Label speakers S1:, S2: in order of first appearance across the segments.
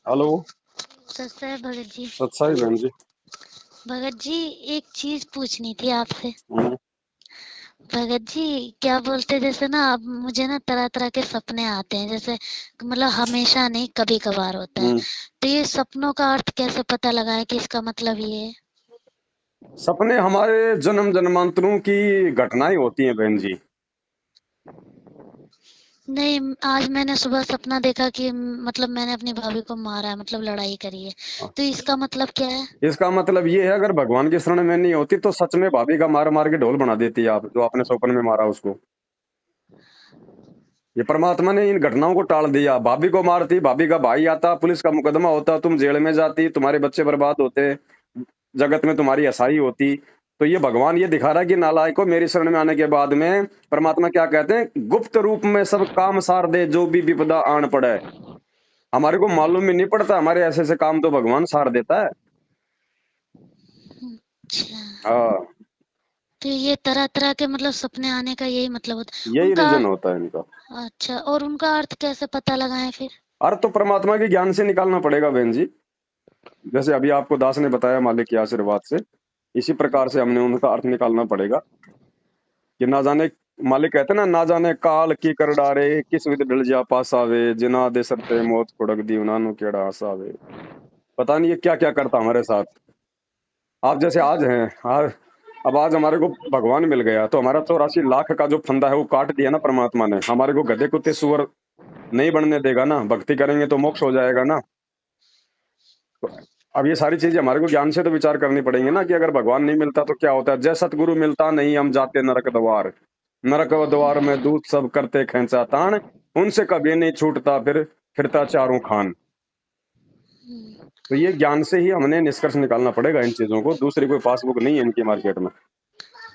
S1: Hello.
S2: सस्ता है भगत जी।
S1: अच्छा ही बहन जी।
S2: भगत जी, एक चीज पूछनी थी आपसे।
S1: हम्म।
S2: भगत जी, क्या बोलते जैसे ना अब मुझे ना तरह तरह के सपने आते हैं, जैसे मतलब हमेशा नहीं, कभी कभार होता है।
S1: हम्म।
S2: तो ये सपनों का अर्थ कैसे पता लगाए कि इसका मतलब ये है?
S1: सपने हमारे जन्म जन्मांतरों की घटनाएं होती हैं बहन जी।
S2: नहीं, आज मैंने सुबह सपना देखा कि मतलब मैंने अपनी भाभी को मारा है, मतलब लड़ाई करी है।
S1: हाँ,
S2: तो इसका मतलब क्या है?
S1: इसका मतलब ये है, अगर भगवान की शरण में नहीं होती तो सच में भाभी का मार मार के ढोल बना देती आप, जो आपने स्वप्न में मारा उसको। ये परमात्मा ने इन घटनाओं को टाल दिया। भाभी को मारती, भाभी का भाई आता, पुलिस का मुकदमा होता, तुम जेल में जाती, तुम्हारे बच्चे बर्बाद होते, जगत में तुम्हारी असाई होती। तो ये भगवान ये दिखा रहा है कि नालायकों, मेरी शरण में आने के बाद में परमात्मा क्या कहते हैं, गुप्त रूप में सब काम सार दे, जो भी विपदा आन पड़े। हमारे को मालूम ही नहीं पड़ता, हमारे ऐसे ऐसे काम तो भगवान सार देता है।
S2: अच्छा।
S1: हाँ,
S2: तो ये तरह तरह के मतलब सपने आने का यही मतलब होता है
S1: यही
S2: उनका?
S1: रीजन होता है इनका।
S2: अच्छा, और उनका अर्थ कैसे पता लगाएं फिर?
S1: अर्थ तो परमात्मा के ज्ञान से निकालना पड़ेगा बहन जी। जैसे अभी आपको दास ने बताया मालिक के आशीर्वाद से, इसी प्रकार से हमने उनका अर्थ निकालना पड़ेगा। कि ना जाने, मालिक कहते ना, ना जाने काल की कर डारे, किस विध ढल जा पास आवे, जिना दे सरते मौत खुड़क दी उनानु केड़ा हसावे। पता नहीं ये क्या क्या करता हमारे साथ। आप जैसे आज हैं, आज, अब आज हमारे को भगवान मिल गया तो हमारा 84 लाख का जो फंदा है वो काट दिया ना परमात्मा ने। हमारे को गधे कुत्ते सुअर नहीं बनने देगा ना, भक्ति करेंगे तो मोक्ष हो जाएगा ना। तो अब ये सारी चीजें हमारे को ज्ञान से तो विचार करनी पड़ेंगी ना, कि अगर भगवान नहीं मिलता तो क्या होता है। जय सतगुरु मिलता नहीं, हम जाते नरक द्वार, नरक द्वार में दूत सब करते खेचा तान, उनसे कभी नहीं छूटता फिर फिरता चारों खान। तो ये ज्ञान से ही हमने निष्कर्ष निकालना पड़ेगा इन चीजों को, दूसरी कोई पासबुक नहीं है इनकी मार्केट में।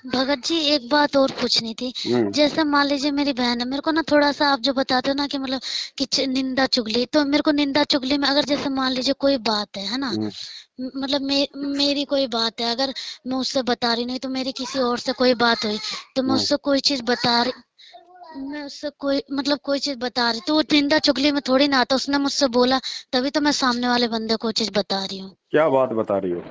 S2: भगत जी, एक बात और पूछनी थी।
S1: हम्म।
S2: जैसे मान लीजिए मेरी बहन है, मेरे को ना थोड़ा सा आप जो बताते हो ना कि मतलब कि निंदा चुगली, तो मेरे को निंदा चुगली में अगर जैसे मान लीजिए कोई बात है ना,
S1: हम्म।
S2: मतलब मेरी कोई बात है, अगर मैं उससे बता रही नहीं तो मेरी किसी और से कोई बात हुई, तो मैं
S1: हम्म।
S2: उससे कोई चीज बता रही, मैं उससे कोई मतलब कोई चीज बता रही तो वो निंदा चुगली में थोड़ी ना आता, उसने मुझसे बोला तभी तो मैं सामने वाले बंदे को चीज बता रही हूँ।
S1: क्या बात बता रही हो?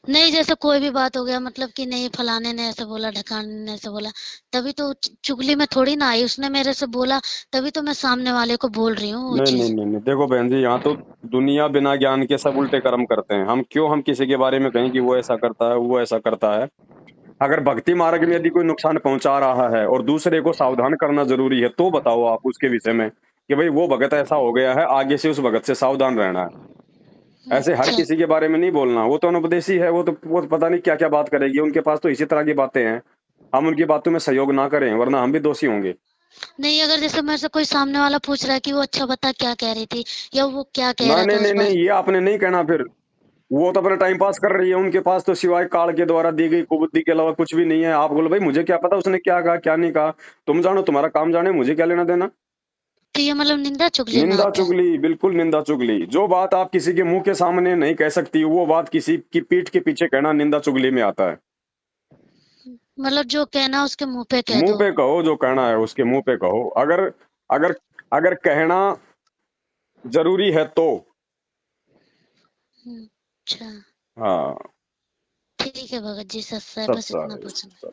S2: नहीं, जैसे कोई भी बात हो गया, मतलब कि नहीं फलाने ने ऐसे बोला, ढकाने ने ऐसे बोला, तभी तो चुगली में थोड़ी ना आई, उसने मेरे से बोला तभी तो मैं सामने वाले को बोल रही हूँ वो
S1: नहीं नहीं
S2: चीज।
S1: नहीं नहीं, देखो बहन जी, यहाँ तो दुनिया बिना ज्ञान के सब उल्टे कर्म करते हैं। हम किसी के बारे में कहें कि वो ऐसा करता है, वो ऐसा करता है। अगर भक्ति मार्ग में यदि कोई नुकसान पहुंचा रहा है और दूसरे को सावधान करना जरूरी है, तो बताओ आप उसके विषय में कि भाई वो भगत ऐसा हो गया है, आगे से उस भगत से सावधान रहना है। ऐसे हर
S2: अच्छा।
S1: किसी के बारे में नहीं बोलना, वो तो अनुपदेशी है, वो तो पता नहीं क्या क्या बात करेगी, उनके पास तो इसी तरह की बातें हैं। हम उनकी बातों में सहयोग ना करें वरना हम भी दोषी होंगे।
S2: नहीं, अगर जैसे मेरे से कोई सामने वाला पूछ रहा है कि वो अच्छा बता क्या कह रही थी, या वो क्या कह
S1: नहीं
S2: रहा
S1: नहीं
S2: था उस
S1: नहीं नहीं,
S2: बार।
S1: ये आपने नहीं कहना फिर। वो तो अपना टाइम पास कर रही है, उनके पास तो सिवाय काल के द्वारा दी गई कुबुद्धि के अलावा कुछ भी नहीं है। आप बोलो भाई मुझे क्या पता उसने क्या कहा क्या नहीं कहा, तुम जानो, तुम्हारा काम जाने, मुझे क्या लेना देना।
S2: तो ये मतलब निंदा चुगली में
S1: निंदा
S2: आता है?
S1: चुगली, बिल्कुल निंदा चुगली। जो बात आप किसी के मुंह के सामने नहीं कह सकती, वो बात किसी की पीठ के पीछे कहना निंदा चुगली में आता है।
S2: मतलब जो कहना उसके मुंह पे कह
S1: मुंह
S2: दो।
S1: पे कहो, जो कहना है उसके मुंह पे कहो। अगर अगर अगर कहना जरूरी है तो।
S2: अच्छा।
S1: हाँ।
S2: ठीक है भगत जी, सच है, बस इतना
S1: सत्ता
S2: पूछना।
S1: है।